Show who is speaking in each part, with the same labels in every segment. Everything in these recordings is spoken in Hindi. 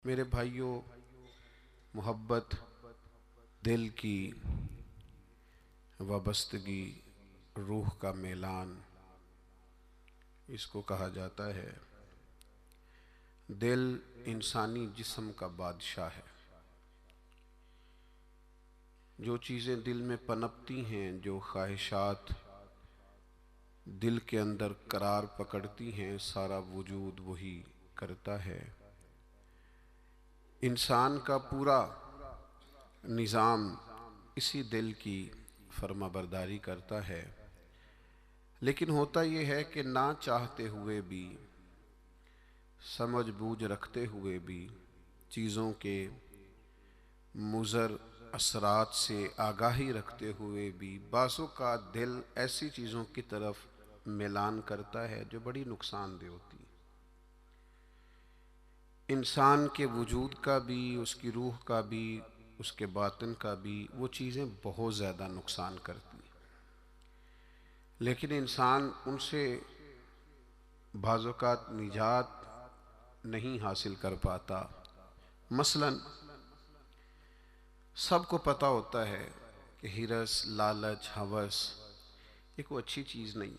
Speaker 1: मेरे भाइयों, मोहब्बत दिल की वाबस्तगी, रूह का मेलान, इसको कहा जाता है। दिल इंसानी जिस्म का बादशाह है। जो चीज़ें दिल में पनपती हैं, जो ख्वाहिशात दिल के अंदर करार पकड़ती हैं, सारा वजूद वही करता है। इंसान का पूरा निज़ाम इसी दिल की फर्माबरदारी करता है। लेकिन होता यह है कि ना चाहते हुए भी, समझ बूझ रखते हुए भी, चीज़ों के मुज़र असरात से आगाही रखते हुए भी बाज़ों का दिल ऐसी चीज़ों की तरफ मिलान करता है जो बड़ी नुकसानदेह होती है। इंसान के वजूद का भी, उसकी रूह का भी, उसके बातिन का भी वो चीज़ें बहुत ज़्यादा नुकसान करती हैं। लेकिन इंसान उनसे बाज़ौक़ात निजात नहीं हासिल कर पाता। मसलन सबको पता होता है कि हिरस, लालच, हवस ये कोई अच्छी चीज़ नहीं।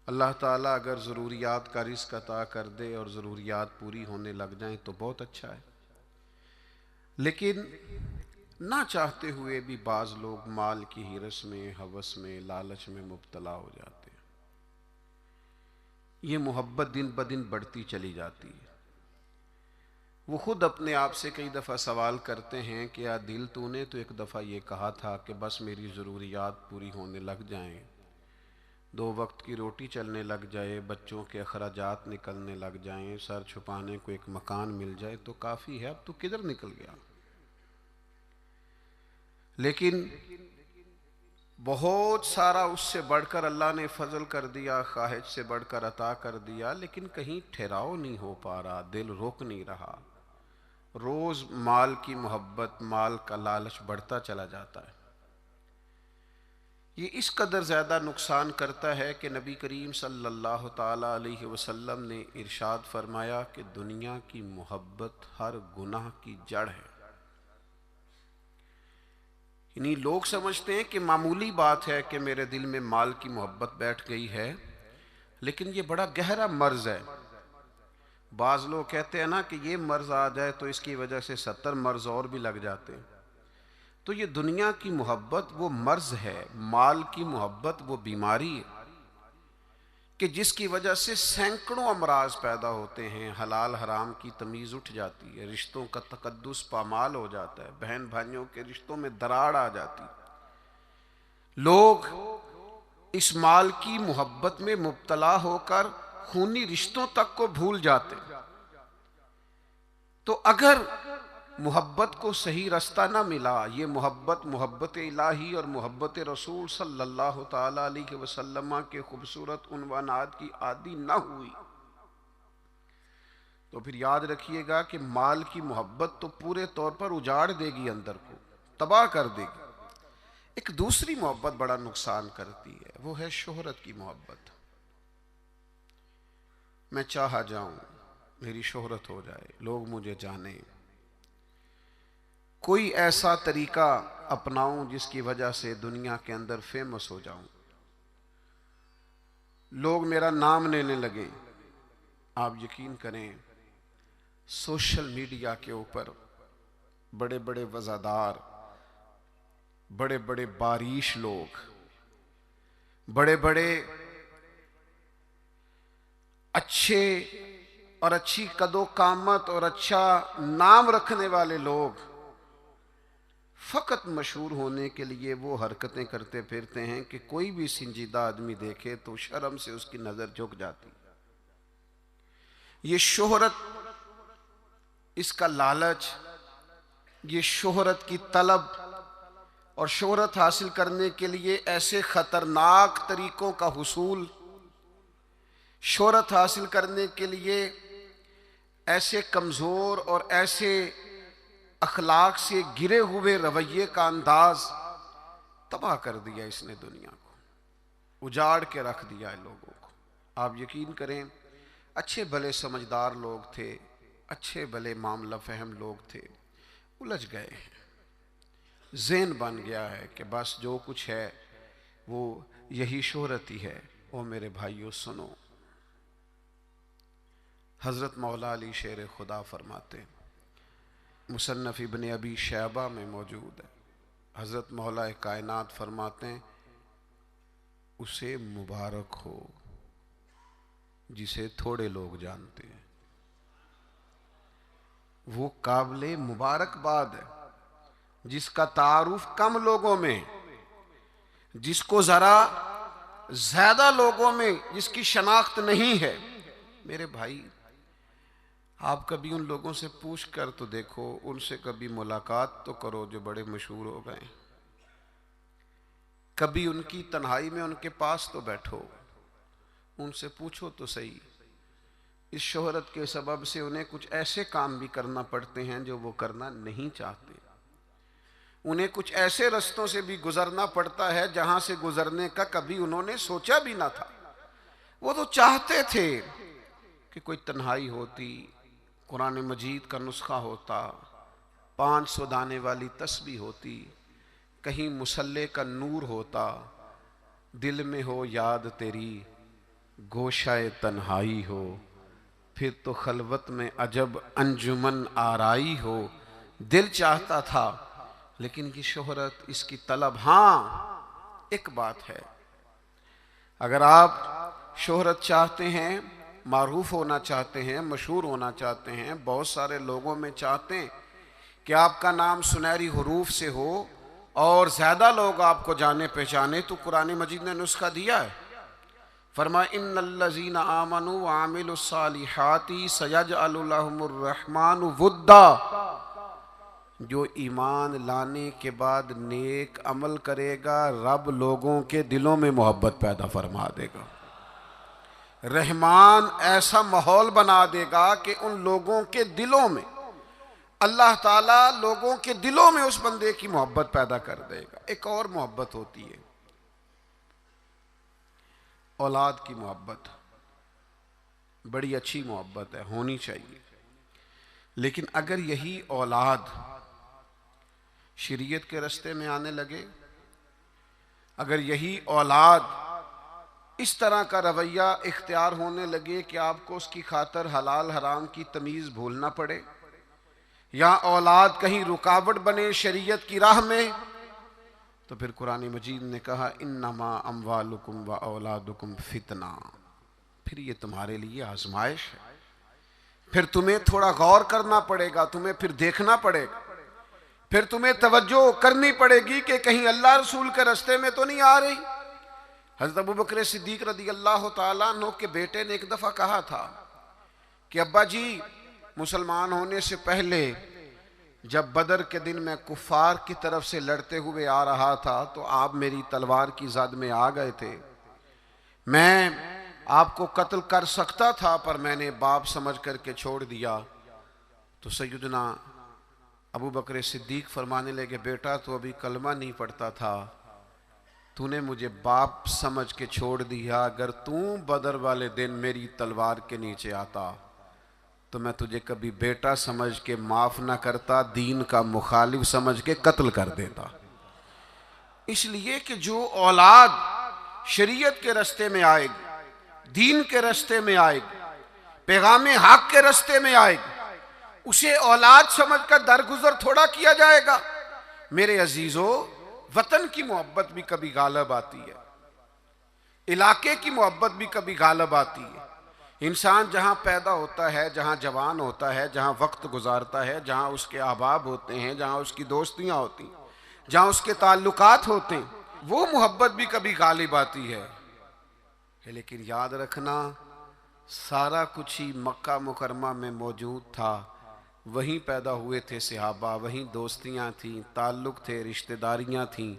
Speaker 1: अल्लाह ताला अगर ज़रूरियात का रिज़्क़ अता कर दे और ज़रूरियात पूरी होने लग जाएं तो बहुत अच्छा है। लेकिन ना चाहते हुए भी बाज़ लोग माल की हिरस में, हवस में, लालच में मुब्तला हो जाते हैं। ये मोहब्बत दिन ब दिन बढ़ती चली जाती है। वो खुद अपने आप से कई दफ़ा सवाल करते हैं कि यार दिल, तूने तो एक दफ़ा ये कहा था कि बस मेरी ज़रूरियात पूरी होने लग जाएं, 2 वक्त की रोटी चलने लग जाए, बच्चों के अखराजात निकलने लग जाएं, सर छुपाने को एक मकान मिल जाए तो काफ़ी है, अब तू किधर निकल गया। लेकिन बहुत सारा उससे बढ़कर अल्लाह ने फजल कर दिया, ख्वाहिश से बढ़कर अता कर दिया, लेकिन कहीं ठहराव नहीं हो पा रहा, दिल रोक नहीं रहा। रोज माल की मोहब्बत, माल का लालच बढ़ता चला जाता है। ये इस कदर ज़्यादा नुकसान करता है कि नबी करीम सल्लल्लाहु ताला अलैहि वसल्लम ने इरशाद फरमाया कि दुनिया की मोहब्बत हर गुनाह की जड़ है। यानी लोग समझते हैं कि मामूली बात है कि मेरे दिल में माल की मोहब्बत बैठ गई है, लेकिन ये बड़ा गहरा मर्ज है। बाज़ लोग कहते हैं ना कि ये मर्ज आ जाए तो इसकी वजह से 70 मर्ज और भी लग जाते हैं। तो ये दुनिया की मोहब्बत वो मर्ज है, माल की मोहब्बत वो बीमारी है कि जिसकी वजह से सैकड़ों अमराज पैदा होते हैं, हलाल हराम की तमीज़ उठ जाती है, रिश्तों का तकद्दुस पामाल हो जाता है, बहन भाइयों के रिश्तों में दरार आ जाती है। लोग इस माल की मोहब्बत में मुब्तला होकर खूनी रिश्तों तक को भूल जाते हैं। तो अगर मोहब्बत को सही रास्ता ना मिला, ये मोहब्बत इलाही और मोहब्बत रसूल सल्लल्लाहु ताला अलैहि वसल्लम के खूबसूरत उन्वानात की आदी ना हुई, तो फिर याद रखिएगा कि माल की मोहब्बत तो पूरे तौर पर उजाड़ देगी, अंदर को तबाह कर देगी। एक दूसरी मोहब्बत बड़ा नुकसान करती है, वो है शोहरत की मोहब्बत। मैं चाहा जाऊं, मेरी शोहरत हो जाए, लोग मुझे जाने, कोई ऐसा तरीका अपनाऊं जिसकी वजह से दुनिया के अंदर फेमस हो जाऊं, लोग मेरा नाम लेने लगे। आप यकीन करें, सोशल मीडिया के ऊपर बड़े बड़े वज़ादार, बड़े बड़े बारिश लोग, बड़े बड़े अच्छे और अच्छी कदो कामत और अच्छा नाम रखने वाले लोग फ़कत मशहूर होने के लिए वो हरकतें करते फिरते हैं कि कोई भी संजीदा आदमी देखे तो शर्म से उसकी नज़र झुक जाती। ये शोहरत, इसका लालच, ये शोहरत की तलब और शोहरत हासिल करने के लिए ऐसे ख़तरनाक तरीक़ों का हुसूल, शोहरत हासिल करने के लिए ऐसे कमज़ोर और ऐसे अखलाक से गिरे हुए रवैये का अंदाज तबाह कर दिया इसने दुनिया को, उजाड़ के रख दिया है लोगों को। आप यकीन करें, अच्छे भले समझदार लोग थे, अच्छे भले मामला फहम लोग थे, उलझ गए हैं। ज़हन बन गया है कि बस जो कुछ है वो यही शोहरत ही है। ओ मेरे भाइयों सुनो, हज़रत मौला अली शेर खुदा फरमाते, मुसन्नफ़ इब्न अबी शैबा में मौजूद है, हज़रत मौला कायनात फरमाते हैं, उसे मुबारक हो जिसे थोड़े लोग जानते हैं। वो काबिले मुबारकबाद है जिसका तारुफ कम लोगों में, जिसको जरा ज्यादा लोगों में जिसकी शनाख्त नहीं है। मेरे भाई, आप कभी उन लोगों से पूछ कर तो देखो, उनसे कभी मुलाकात तो करो जो बड़े मशहूर हो गए। कभी उनकी तन्हाई में उनके पास तो बैठो, उनसे पूछो तो सही। इस शोहरत के सबब से उन्हें कुछ ऐसे काम भी करना पड़ते हैं जो वो करना नहीं चाहते। उन्हें कुछ ऐसे रस्तों से भी गुजरना पड़ता है जहां से गुजरने का कभी उन्होंने सोचा भी ना था। वो तो चाहते थे कि कोई तन्हाई होती, कुरान मजीद का नुस्खा होता, 500 दाने वाली तस्बीह होती, कहीं मुसल्ले का नूर होता, दिल में हो याद तेरी गोशाए तन्हाई हो, फिर तो खलवत में अजब अंजुमन आराई हो। दिल चाहता था, लेकिन ये शोहरत, इसकी तलब। हाँ, एक बात है, अगर आप शोहरत चाहते हैं, मारूफ होना चाहते हैं, मशहूर होना चाहते हैं, बहुत सारे लोगों में चाहते हैं कि आपका नाम सुनहरी हुरूफ से हो और ज्यादा लोग आपको जाने पहचाने, तो कुरान मजीद ने नुस्खा दिया है। फरमा इन्नल्लज़ीना आमनू व आमिलुस्सालिहाति सयजअलु लहुमुर रहमानु वुद्दा, जो ईमान लाने के बाद नेक अमल करेगा, रब लोगों के दिलों में मोहब्बत पैदा फरमा देगा। रहमान ऐसा माहौल बना देगा कि उन लोगों के दिलों में, अल्लाह ताला लोगों के दिलों में उस बंदे की मोहब्बत पैदा कर देगा। एक और मोहब्बत होती है, औलाद की मोहब्बत। बड़ी अच्छी मोहब्बत है, होनी चाहिए। लेकिन अगर यही औलाद शरीयत के रास्ते में आने लगे, अगर यही औलाद इस तरह का रवैया इख्तियार होने लगे कि आपको उसकी खातर हलाल हराम की तमीज़ भूलना पड़े, या औलाद कहीं रुकावट बने शरीयत की राह में, तो फिर कुरान मजीद ने कहा इन्नमा अम्वालुकुम व औलादुकुम फितना, फिर ये तुम्हारे लिए आजमाइश है। फिर तुम्हें थोड़ा गौर करना पड़ेगा, तुम्हें फिर देखना पड़ेगा, फिर तुम्हें तवज्जो करनी पड़ेगी कि कहीं अल्लाह रसूल के रास्ते में तो नहीं आ रही। हज़रत अबू बकर सिद्दीक रज़ी अल्लाह तआला अन्हु के बेटे ने एक दफ़ा कहा था कि अब्बा जी, मुसलमान होने से पहले जब बदर के दिन मैं कुफार की तरफ से लड़ते हुए आ रहा था तो आप मेरी तलवार की ज़द में आ गए थे। मैं आपको कत्ल कर सकता था पर मैंने बाप समझ करके छोड़ दिया। तो सैयदना अबू बकर सिद्दीक फरमाने लगे, बेटा तो अभी कलमा नहीं पढ़ता था, तूने मुझे बाप समझ के छोड़ दिया। अगर तू बदर वाले दिन मेरी तलवार के नीचे आता तो मैं तुझे कभी बेटा समझ के माफ ना करता, दीन का मुखालिफ समझ के कत्ल कर देता। इसलिए कि जो औलाद शरीयत के रास्ते में आएगी, दीन के रास्ते में आएगी, पैगाम हक के रास्ते में आएगी, उसे औलाद समझकर दरगुजर थोड़ा किया जाएगा। मेरे अजीजों, वतन की मोहब्बत भी कभी गालब आती है, इलाके की मोहब्बत भी कभी गालब आती है। इंसान जहां पैदा होता है, जहां जवान होता है, जहां वक्त गुजारता है, जहां उसके अहबाब होते हैं, जहां उसकी दोस्तियां होती हैं, जहां उसके ताल्लुकात होते हैं, वो मोहब्बत भी कभी गालिब आती है। लेकिन याद रखना, सारा कुछ ही मक्का मुकरमा में मौजूद था। वहीं पैदा हुए थे सहाबा, वहीं दोस्तियां थीं, ताल्लुक थे, रिश्तेदारियां थीं।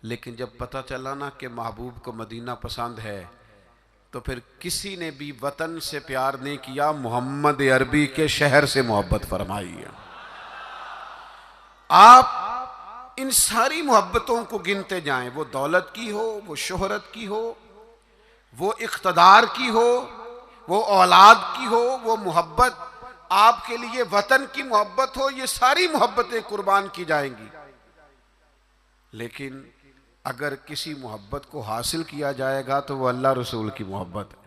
Speaker 1: लेकिन जब पता चला ना कि महबूब को मदीना पसंद है, तो फिर किसी ने भी वतन से प्यार नहीं किया, मोहम्मद अरबी के शहर से मोहब्बत फरमाई है। आप इन सारी मोहब्बतों को गिनते जाएं, वो दौलत की हो, वो शोहरत की हो, वो इख्तदार की हो, वो औलाद की हो, वो मोहब्बत आपके लिए वतन की मोहब्बत हो, ये सारी मोहब्बतें कुर्बान की जाएंगी। लेकिन अगर किसी मोहब्बत को हासिल किया जाएगा तो वो अल्लाह रसूल की मोहब्बत है।